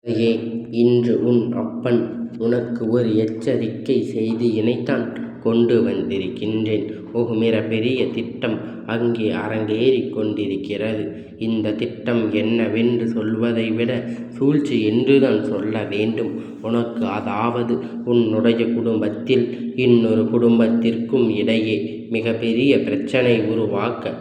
குழந்தையே, இன்று உன் அப்பன் உனக்கு ஒரு எச்சரிக்கை செய்தியினைத்தான் கொண்டு வந்திருக்கின்றேன். ஒரு பெரிய திட்டம் அங்கே அரங்கேறிக் கொண்டிருக்கிறது. இந்த திட்டம் என்னவென்று சொல்வதை விட சூழ்ச்சி என்றுதான் சொல்ல வேண்டும் உனக்கு. அதாவது, உன்னுடைய குடும்பத்தில் இன்னொரு குடும்பத்திற்கும் இடையே மிகப்பெரிய பிரச்சனை உருவாக்க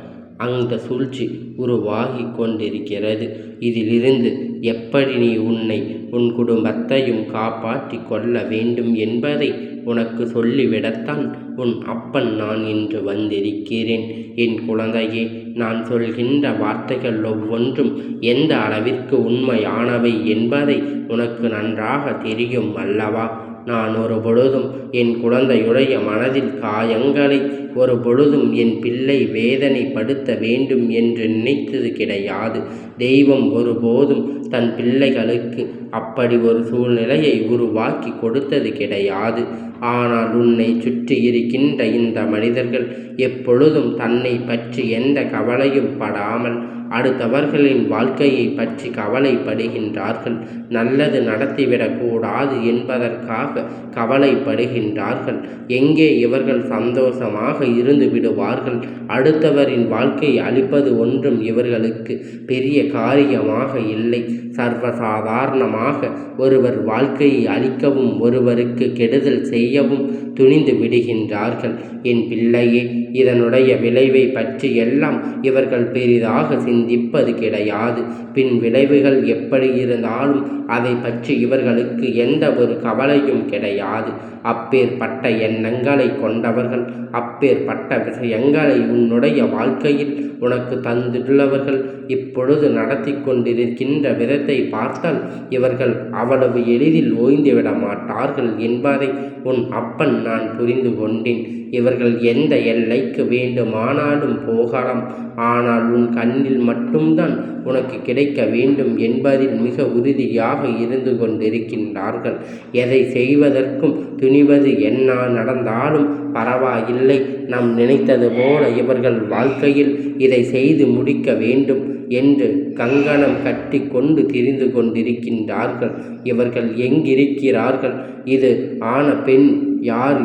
அந்த சூழ்ச்சி உருவாகி கொண்டிருக்கிறது. இதிலிருந்து எப்படி நீ உன்னை உன் குடும்பத்தையும் காப்பாற்றி கொள்ள வேண்டும் என்பதை உனக்கு சொல்லிவிடத்தான் உன் அப்பன் நான் இன்று வந்திருக்கிறேன். என் குழந்தையே, நான் சொல்கின்ற வார்த்தைகள் ஒவ்வொன்றும் எந்த அளவிற்கு உண்மையானவை என்பதை உனக்கு நன்றாக தெரியும் அல்லவா? நான் ஒரு பொழுதும் என் குழந்தையுடைய மனதில் காயங்களை ஒரு பொழுதும் என் பிள்ளை வேதனைப்படுத்த வேண்டும் என்று நினைத்தது கிடையாது. தெய்வம் ஒருபோதும் தன் பிள்ளைகளுக்கு அப்படி ஒரு சூழ்நிலையை உருவாக்கி கொடுத்தது கிடையாது. ஆனால் உன்னை சுற்றி இருக்கின்ற இந்த மனிதர்கள் எப்பொழுதும் தன்னை பற்றி எந்த கவலையும் படாமல் அடுத்தவர்களின் வாழ்க்கையை பற்றி கவலைப்படுகின்றார்கள். நல்லது நடத்திவிடக்கூடாது என்பதற்காக கவலைப்படுகின்றார்கள். எங்கே இவர்கள் சந்தோஷமாக இருந்து விடுவார்கள். அடுத்தவரின் வாழ்க்கையை அழிப்பது ஒன்றும் இவர்களுக்கு பெரிய காரியமாக இல்லை. சர்வசாதாரணமாக ஒருவர் வாழ்க்கையை அழிக்கவும் ஒருவருக்கு கெடுதல் செய்யவும் துணிந்து விடுகின்றார்கள். என் பிள்ளையே, இதனுடைய விளைவை பற்றி எல்லாம் இவர்கள் பெரிதாக சிந்திப்பது கிடையாது. பின் விளைவுகள் எப்படி இருந்தாலும் அதை பற்றி இவர்களுக்கு எந்த ஒரு கவலையும் கிடையாது. அப்பேற்பட்ட எண்ணங்களை கொண்டவர்கள், அப்பேற்பட்ட விஷயங்களை உன்னுடைய வாழ்க்கையில் உனக்கு தந்துள்ளவர்கள் இப்பொழுது நடத்தி கொண்டிருக்கின்ற விதத்தை பார்த்தால் இவர்கள் அவ்வளவு எளிதில் ஓய்ந்துவிட மாட்டார்கள் என்பதை உன் அப்பன் நான் புரிந்து கொண்டேன். இவர்கள் எந்த எல்லைக்கு வேண்டுமானாலும் போகலாம். ஆனால் உன் கண்ணில் மட்டும்தான் உனக்கு கிடைக்க வேண்டும் என்பதில் மிக உறுதியாக இருந்து கொண்டிருக்கின்றார்கள். எதை செய்வதற்கும் துணிவது என்ன நடந்தாலும் பரவாயில்லை. நாம் நினைத்தது போல இவர்கள் வாழ்க்கையில் இதை செய்து முடிக்க வேண்டும் என்று கங்கணம் கட்டி கொண்டு திரிந்து கொண்டிருக்கின்றார்கள். இவர்கள் எங்கிருக்கிறார்கள்? இது ஆன பெண் யார்?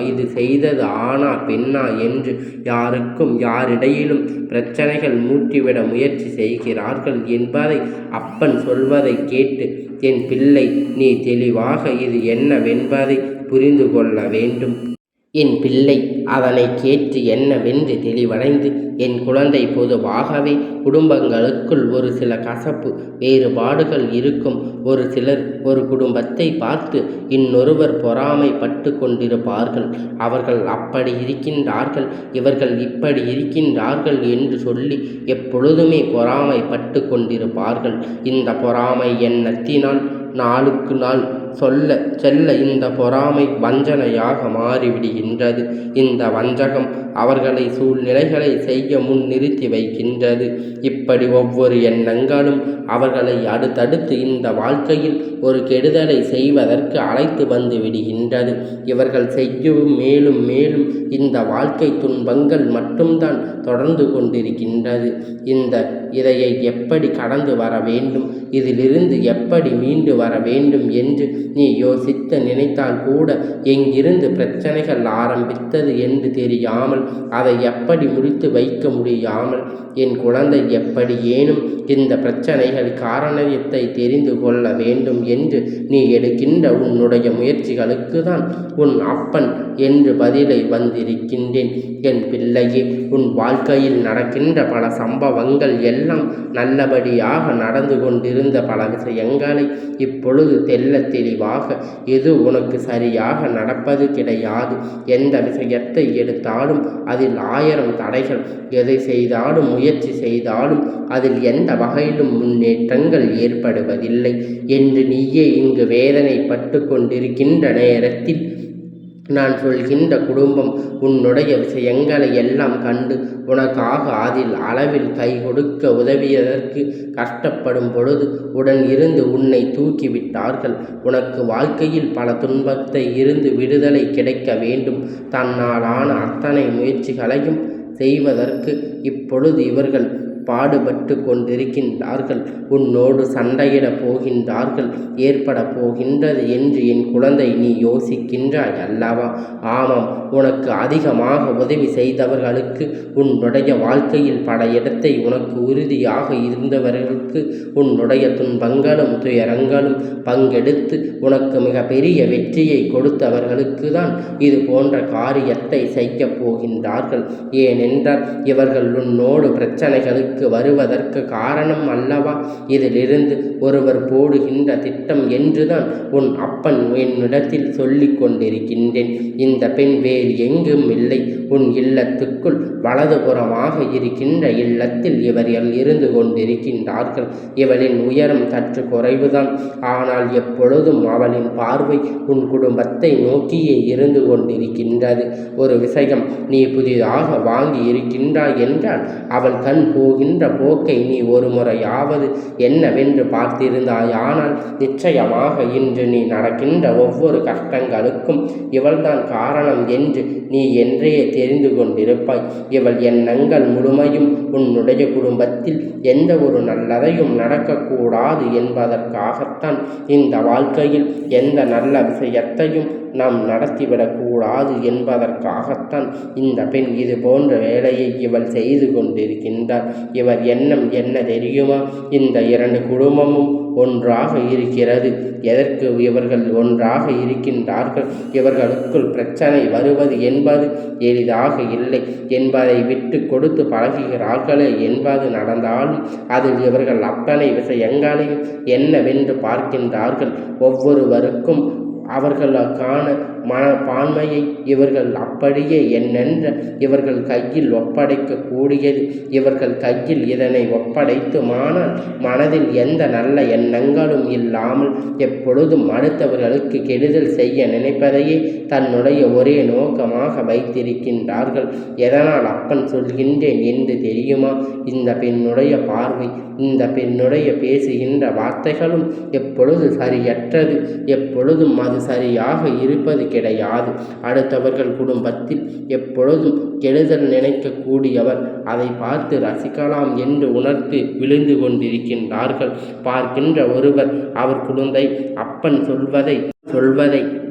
இது செய்தது ஆனா பெண்ணா என்று யாருக்கும் யாரிடையிலும் பிரச்சனைகள் மூட்டிவிட முயற்சி செய்கிறார்கள் என்பதை அப்பன் சொல்வதை கேட்டு என் பிள்ளை, நீ தெளிவாக இது என்னவென்பதை புரிந்து கொள்ள வேண்டும். என் பிள்ளை அதனை கேட்டு என்னவென்று தெளிவடைந்து, என் குழந்தை, பொதுவாகவே குடும்பங்களுக்குள் ஒரு சில கசப்பு வேறுபாடுகள் இருக்கும். ஒரு சிலர் ஒரு குடும்பத்தை பார்த்து இன்னொருவர் பொறாமைப்பட்டு கொண்டிருப்பார்கள். அவர்கள் அப்படி இருக்கின்றார்கள், இவர்கள் இப்படி இருக்கின்றார்கள் என்று சொல்லி எப்பொழுதுமே பொறாமைப்பட்டு கொண்டிருப்பார்கள். இந்த பொறாமை எண்ணத்தினால் நாளுக்கு நாள் செல்ல இந்த பொறாமை வஞ்சனையாக மாறிவிடுகின்றது. இந்த வஞ்சகம் அவர்களை சூழ்நிலைகளை செய்ய முன் நிறுத்தி வைக்கின்றது. இப்படி ஒவ்வொரு எண்ணங்களும் அவர்களை அடுத்தடுத்து இந்த வாழ்க்கையில் ஒரு கெடுதலை செய்வதற்கு அழைத்து வந்து விடுகின்றது. இவர்கள் செய்யவும் மேலும் மேலும் இந்த வாழ்க்கை துன்பங்கள் மட்டும்தான் தொடர்ந்து கொண்டிருக்கின்றது. இதையை எப்படி கடந்து வர வேண்டும், இதிலிருந்து எப்படி மீண்டு வர வேண்டும் என்று நீ யோசித்து நினைத்தால் கூட எங்கிருந்து பிரச்சனைகள் ஆரம்பித்தது என்று தெரியாமல் அதை எப்படி முடித்து வைக்க முடியாமல் என் குழந்தை எப்படி ஏனும் இந்த பிரச்சனைகள் காரணத்தை தெரிந்து கொள்ள வேண்டும் என்று நீ எடுக்கின்ற உன்னுடைய முயற்சிகளுக்கு தான் உன் அப்பன் என்று பதிலை வந்திருக்கின்றேன். என் பிள்ளையே, உன் வாழ்க்கையில் நடக்கின்ற பல சம்பவங்கள் எல்லாம் நல்லபடியாக நடந்து கொண்டிருந்த பல விஷயங்களை இப்பொழுது தெல்ல தெளிவாக எது உனக்கு சரியாக நடப்பது கிடையாது. எந்த விஷயத்தை எடுத்தாலும் அதில் 1000 தடைகள். எதை செய்தாலும் முயற்சி செய்தாலும் அதில் எந்த வகையிலும் முன்னேற்றங்கள் ஏற்படுவதில்லை என்று நீயே இங்கு வேதனைப்பட்டு கொண்டிருக்கின்ற நேரத்தில் நான் சொல்கின்ற குடும்பம் உன்னுடைய விஷயங்களை எல்லாம் கண்டு உனக்காக அதில் அளவில் கை கொடுக்க உதவியதற்கு கஷ்டப்படும் பொழுது உடன் இருந்து உன்னை தூக்கிவிட்டார்கள். உனக்கு வாழ்க்கையில் பல துன்பத்தை இருந்து விடுதலை கிடைக்க வேண்டும். தன்னாலான அத்தனை முயற்சிகளையும் செய்வதற்கு இப்பொழுது இவர்கள் பாடுபட்டு கொண்டிருக்கின்றார்கள். உன்னோடு சண்டையிடப் போகின்றார்கள். ஏற்பட போகின்றது என்று என் குழந்தை நீ யோசிக்கின்றாய் அல்லவா? ஆமாம், உனக்கு அதிகமாக உதவி செய்தவர்களுக்கு, உன்னுடைய வாழ்க்கையில் பல இடத்தை உனக்கு உறுதியாக இருந்தவர்களுக்கு, உன்னுடைய துன்பங்களும் துயரங்களும் பங்கெடுத்து உனக்கு மிக பெரிய வெற்றியை கொடுத்தவர்களுக்கு தான் இது போன்ற காரியத்தை செய்ய போகின்றார்கள். ஏனென்றால் இவர்கள் உன்னோடு பிரச்சனைகளுக்கு வருவதற்கு காரணம் அல்லவா? இதிலிருந்து ஒருவர் போடுகின்ற திட்டம் என்றுதான் உன் அப்பன் என்னிடத்தில் சொல்லிக் கொண்டிருக்கின்றேன். இந்த பெண் வேறு எங்கும் இல்லை, உன் இல்லத்துக்குள் வலதுபுறமாக இருக்கின்ற இல்லத்தில் இவர்கள் இருந்து கொண்டிருக்கின்றார்கள். இவளின் உயரம் சற்று குறைவுதான். ஆனால் எப்பொழுதும் அவளின் பார்வை உன் குடும்பத்தை நோக்கியே இருந்து கொண்டிருக்கின்றது. ஒரு விஷயம், நீ புதிதாக வாங்கி இருக்கின்றாய் என்றால் அவள் கண் போகின்ற போக்கை நீ ஒரு முறையாவது என்னவென்று பார்த்திருந்தாயானால் நிச்சயமாக இன்று நீ நடக்கின்ற ஒவ்வொரு கஷ்டங்களுக்கும் இவள்தான் காரணம் என்று நீ என்றே தெரிந்து கொண்டிருப்பாய். இவள் எண்ணங்கள் முழுமையும் உன்னுடைய குடும்பத்தில் எந்த ஒரு நல்லதையும் நடக்கக்கூடாது என்பதற்காகத்தான். இந்த வாழ்க்கையில் எந்த நல்ல விஷயத்தையும் நாம் நடத்திவிடக்கூடாது என்பதற்காகத்தான் இந்த பெண் இது போன்ற வேலையை இவள் செய்து கொண்டிருக்கின்றார். இவர் எண்ணம் என்ன தெரியுமா? இந்த இரண்டு குடும்பமும் ஒன்றாக இருக்கிறது. எதற்கு இவர்கள் ஒன்றாக இருக்கின்றார்கள்? இவர்களுக்குள் பிரச்சனை வருவது என்பது எளிதாக இல்லை என்பதை விட்டு கொடுத்து பழகுகிறார்களே என்பது நடந்தாலும் அதில் இவர்கள் அத்தனை விஷயங்களையும் என்னவென்று பார்க்கின்றார்கள். ஒவ்வொருவருக்கும் அவர்களுக்கான மனப்பான்மையை இவர்கள் அப்படியே என்னென்ற இவர்கள் கையில் ஒப்படைக்க கூடியது. இவர்கள் கையில் இதனை ஒப்படைத்துமானால் மனதில் எந்த நல்ல எண்ணங்களும் இல்லாமல் எப்பொழுதும் அடுத்தவர்களுக்கு கெடுதல் செய்ய நினைப்பதையே தன்னுடைய ஒரே நோக்கமாக வைத்திருக்கின்றார்கள். எதனால் அப்பன் சொல்கின்றேன் என்று தெரியுமா? இந்த பெண்ணுடைய பார்வை, இந்த பெண்ணுடைய பேசுகின்ற வார்த்தைகளும் எப்பொழுது சரியற்றது, எப்பொழுதும் அது சரியாக இருப்பது கிடையாது. அடுத்தவர்கள் குடும்பத்தில் எப்பொழுதும் கெடுதல் நினைக்கக்கூடியவர் அதை பார்த்து ரசிக்கலாம் என்று உணர்த்து விழுந்து கொண்டிருக்கின்றார்கள். பார்க்கின்ற ஒருவர் அவர் குழந்தை அப்பன் சொல்வதை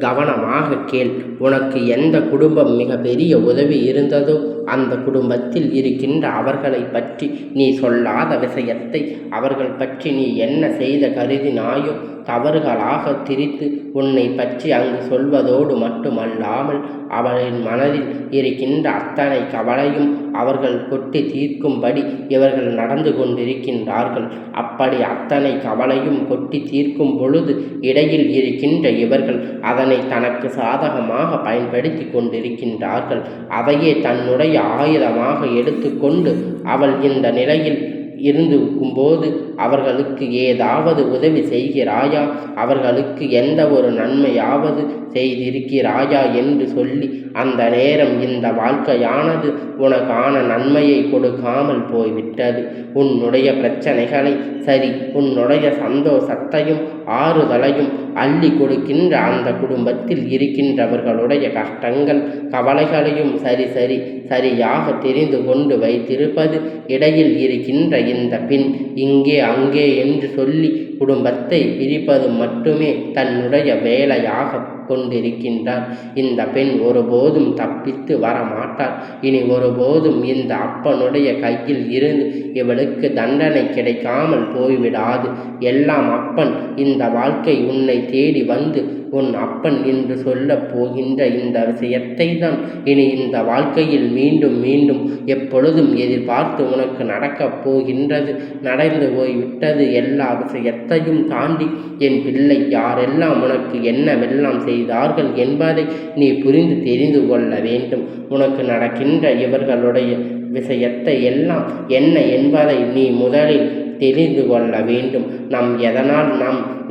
கவனமாக கேள். உனக்கு எந்த குடும்பம் மிக பெரிய உதவி இருந்ததோ அந்த குடும்பத்தில் இருக்கின்ற அவர்களை பற்றி நீ சொல்லாத விஷயத்தை, அவர்கள் பற்றி நீ என்ன செய்த கருதினாயோ தவறுகளாக திரித்து உன்னை பற்றி அங்கு சொல்வதோடு மட்டுமல்லாமல் அவளின் மனதில் இருக்கின்ற அத்தனை கவலையும் அவர்கள் கொட்டி தீர்க்கும்படி இவர்கள் நடந்து கொண்டிருக்கின்றார்கள். அப்படி அத்தனை கவலையும் கொட்டி தீர்க்கும் பொழுது இடையில் இருக்கின்ற இவர்கள் அதனை தனக்கு சாதகமாக பயன்படுத்தி கொண்டிருக்கின்றார்கள். அதையே தன்னுடைய ஆயுதமாக எடுத்துக்கொண்டு அவள் இந்த நிலையில் இருக்கும்போது அவர்களுக்கு ஏதாவது உதவி செய்கிறாயா, அவர்களுக்கு எந்த ஒரு நன்மையாவது செய்திருக்கிறாயா என்று சொல்லி அந்த நேரம் இந்த வாழ்க்கையானது உனக்கான நன்மையை கொடுக்காமல் போய்விட்டது. உன்னுடைய பிரச்சனைகளை சரி, உன்னுடைய சந்தோஷத்தையும் ஆறுதலையும் அள்ளி கொடுக்கின்ற அந்த குடும்பத்தில் இருக்கின்றவர்களுடைய கஷ்டங்கள் கவலைகளையும் சரியாக தெரிந்து கொண்டு வைத்திருப்பது இடையில் இருக்கின்ற இந்த பெண் இங்கே அங்கே என்று சொல்லி குடும்பத்தை பிரிப்பது மட்டுமே தன்னுடைய வேலையாக கொண்டிருக்கின்றார். இந்த பெண் ஒருபோதும் தப்பித்து வரமாட்டார். இனி ஒருபோதும் இந்த அப்பனுடைய கையில் இருந்து இவளுக்கு தண்டனை கிடைக்காமல் போய்விடாது. எல்லாம் அப்பன். இந்த வாழ்க்கை உன்னை தேடி வந்து உன் அப்பன் என்று சொல்லப் போகின்ற இந்த விஷயத்தை தான் இனி இந்த வாழ்க்கையில் மீண்டும் மீண்டும் எப்பொழுதும் எதிர்பார்த்து உனக்கு நடக்கப் போகின்றது. நடந்து போய்விட்டது. எல்லா விஷயத்தையும் தாண்டி என் பிள்ளை யாரெல்லாம் உனக்கு என்னவெல்லாம் செய்தார்கள் என்பதை நீ புரிந்து தெரிந்து கொள்ள வேண்டும். உனக்கு நடக்கின்ற இவர்களுடைய விஷயத்தை எல்லாம் என்ன என்பதை நீ முதலில் தெரிந்து கொள்ள வேண்டும். எதனால்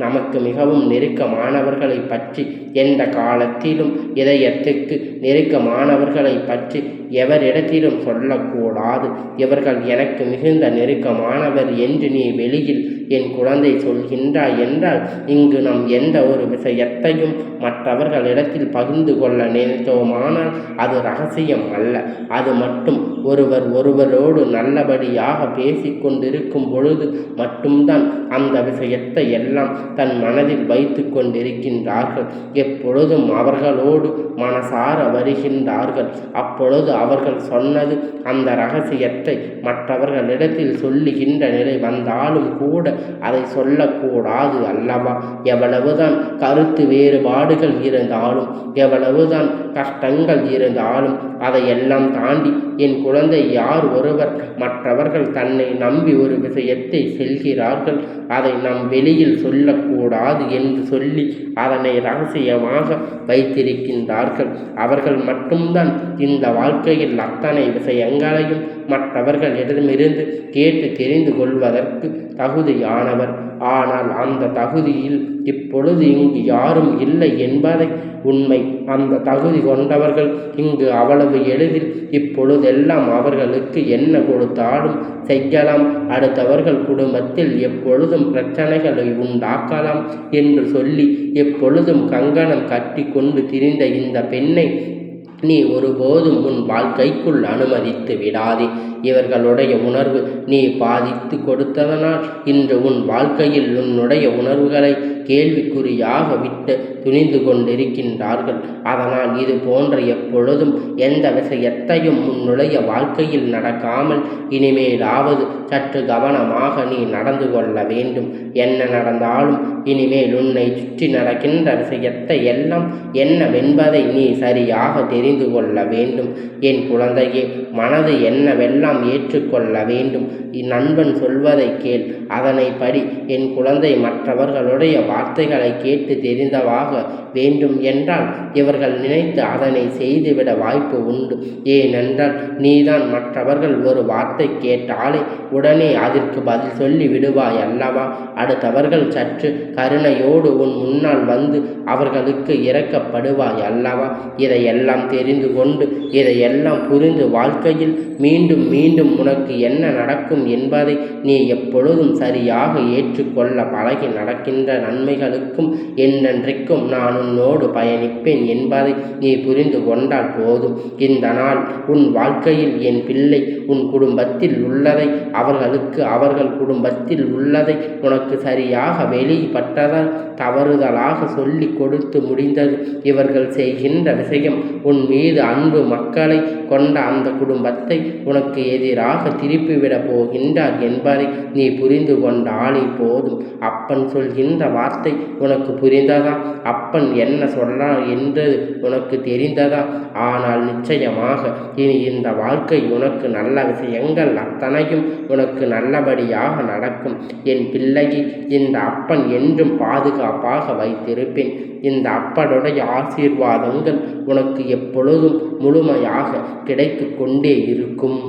நமக்கு மிகவும் நெருக்கமானவர்களை பற்றி எந்த காலத்திலும் இதயத்துக்கு நெருக்கமானவர்களை பற்றி எவரிடத்திலும் சொல்லக்கூடாது. இவர்கள் எனக்கு மிகுந்த நெருக்கமானவர் என்று நீ வெளியில் என் குழந்தை சொல்கின்றாய் என்றால், இங்கு நாம் எந்த ஒரு விஷயத்தையும் மற்றவர்களிடத்தில் பகிர்ந்து கொள்ள நினைத்தோமானால் அது ரகசியம் அல்ல. அது மட்டும் ஒருவரோடு நல்லபடியாக பேசிக்கொண்டிருக்கும் பொழுது மட்டும்தான் அந்த விஷயத்தை எல்லாம் தன் மனதில் வைத்து கொண்டிருக்கின்றார்கள். எப்பொழுதும் அவர்களோடு மனசார வருகின்றார்கள். அப்பொழுது அவர்கள் சொன்னது அந்த ரகசியத்தை மற்றவர்களிடத்தில் சொல்லுகின்ற நிலை வந்தாலும் கூட அதை சொல்லக்கூடாது அல்லவா? எவ்வளவுதான் கருத்து வேறுபாடுகள் இருந்தாலும், எவ்வளவுதான் கஷ்டங்கள் இருந்தாலும், அதையெல்லாம் தாண்டி என் குழந்தை யார் ஒருவர் மற்றவர்கள் தன்னை நம்பி ஒரு விஷயத்தை செல்கிறார்கள், அதை நாம் வெளியில் சொல்லக்கூடாது என்று சொல்லி அதனை ரகசியமாக வைத்திருக்கின்றார்கள். அவர்கள் மட்டும்தான் இந்த வாழ்க்கையில் அத்தனை விஷயங்களையும் மற்றவர்களிடமிருந்து கேட்டு தெரிந்து கொள்வதற்கு தகுதியானவர். ஆனால் அந்த தகுதியில் இப்பொழுது இங்கு யாரும் இல்லை என்பதை உண்மை. அந்த தகுதி கொண்டவர்கள் இங்கு அவ்வளவு எளிதில் இப்பொழுதெல்லாம் அவர்களுக்கு என்ன கொடுத்தாலும் செய்யலாம். அடுத்தவர்கள் குடும்பத்தில் எப்பொழுதும் பிரச்சனைகளை உண்டாக்கலாம் என்று சொல்லி எப்பொழுதும் கங்கணம் கட்டி கொண்டு திரிந்த இந்த பெண்ணை நீ ஒருபோதும் உன் வாழ்க்கைக்குள் அனுமதித்து விடாதே. இவர்களுடைய உணர்வு நீ பாதித்து கொடுத்ததனால் இன்று உன் வாழ்க்கையில் உன்னுடைய உணர்வுகளை கேள்விக்குறியாக விட்டு துணிந்து கொண்டிருக்கின்றார்கள். அதனால் இது போன்ற எப்பொழுதும் எந்த விஷயத்தையும் உன்னுடைய வாழ்க்கையில் நடக்காமல் இனிமேலாவது சற்று கவனமாக நீ நடந்து கொள்ள வேண்டும். என்ன நடந்தாலும் இனிமேல் உன்னை சுற்றி நடக்கின்ற விஷயத்தை எல்லாம் என்னவென்பதை நீ சரியாக தெரிந்து கொள்ள வேண்டும். என் குழந்தையே, மனது என்னவெல்லாம் ஏற்றுக்கொள்ள வேண்டும். நண்பன் சொல்வதை கேள், அதனை படி. என் குழந்தை மற்றவர்களுடைய வார்த்தைகளை கேட்டு தெரிந்தவாக வேண்டும் என்றால் இவர்கள் நினைத்து அதனை செய்துவிட வாய்ப்பு உண்டு. ஏனென்றால் நீதான் மற்றவர்கள் ஒரு வார்த்தை கேட்டாலே உடனே அதற்கு பதில் சொல்லி விடுவாய் அல்லவா? அடுத்தவர்கள் சற்று கருணையோடு உன் முன்னால் வந்து அவர்களுக்கு இரக்கப்படுவாய் அல்லவா? இதையெல்லாம் தெரிந்து கொண்டு இதையெல்லாம் புரிந்து வாழ்க்கையில் மீண்டும் மீண்டும் உனக்கு என்ன நடக்கும் என்பதை நீ எப்பொழுதும் சரியாக ஏற்றுக்கொள்ள பழகி நடக்கின்ற நன்மைகளுக்கும் என்றென்றைக்கும் நான் உன்னோடு பயணிப்பேன் என்பதை நீ புரிந்து கொண்டால் போதும். இந்த நாள் உன் வாழ்க்கையில் என் பிள்ளை உன் குடும்பத்தில் உள்ளதை அவர்களுக்கு அவர்கள் குடும்பத்தில் உள்ளதை உனக்கு சரியாக வெளிப்பட்டதால் தவறுதலாக சொல்லி கொடுத்து முடிந்தது. இவர்கள் செய்கின்ற விஷயம் உன் மீது அன்பு மக்களை கொண்ட அந்த குடும்பத்தை உனக்கு எதிராக திருப்பிவிடப் போகின்றார் என்பதை நீ புரிந்து கொண்டாலே போதும். அப்பன் சொல்கின்ற வார்த்தை உனக்கு புரிந்ததா? அப்பன் என்ன சொன்னார் என்று உனக்கு தெரிந்ததா? ஆனால் நிச்சயமாக இனி இந்த வாழ்க்கை உனக்கு நல்ல விஷயங்கள் அத்தனையும் உனக்கு நல்லபடியாக நடக்கும். என் பிள்ளையை இந்த அப்பன் என்றும் பாதுகாப்பாக வைத்திருப்பேன். இந்த அப்பனுடைய ஆசீர்வாதங்கள் உனக்கு எப்பொழுதும் முழுமையாக கிடைத்து கொண்டே இருக்கும்.